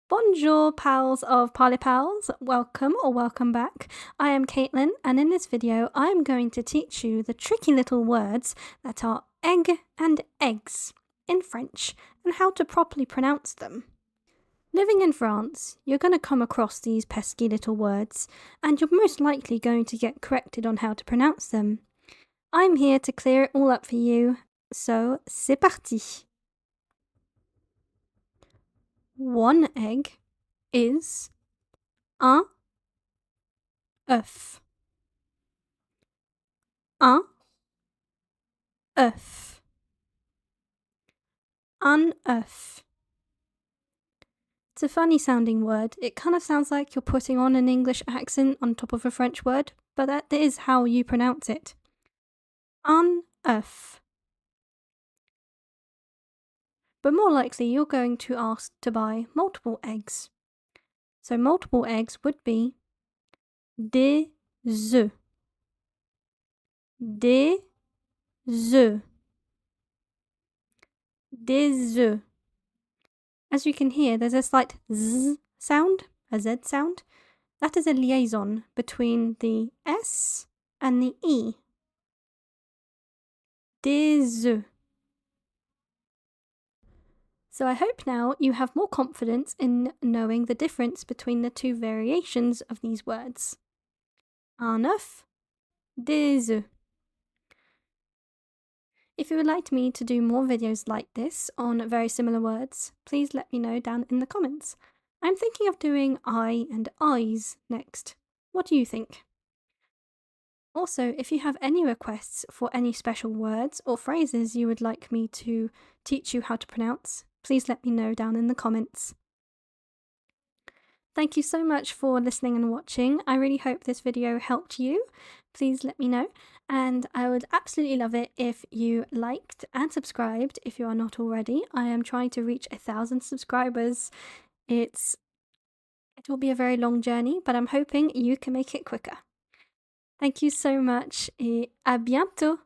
Bonjour, pals of Parlez Pals. Welcome or welcome back. I am Caitlin, and in this video, I am going to teach you the tricky little words that are egg and eggs in French and how to properly pronounce them. Living in France, you're going to come across these pesky little words, and you're most likely going to get corrected on how to pronounce them. I'm here to clear it all up for you, so c'est parti. One egg is un œuf. Un œuf. Un œuf. It's a funny sounding word. It kind of sounds like you're putting on an English accent on top of a French word, but that is how you pronounce it. Un œuf. But more likely, you're going to ask to buy multiple eggs. So multiple eggs would be des œufs. Des œufs. Des œufs. As you can hear, there's a slight z sound, a z sound. That is a liaison between the s and the e. Des œufs. So I hope now you have more confidence in knowing the difference between the two variations of these words. Un œuf, des œufs. If you would like me to do more videos like this on very similar words, please let me know down in the comments. I'm thinking of doing I and eyes next. What do you think? Also, if you have any requests for any special words or phrases you would like me to teach you how to pronounce, please let me know down in the comments. Thank you so much for listening and watching. I really hope this video helped you. Please let me know. And I would absolutely love it if you liked and subscribed if you are not already. I am trying to reach 1,000 subscribers. It will be a very long journey, but I'm hoping you can make it quicker. Thank you so much et à bientôt!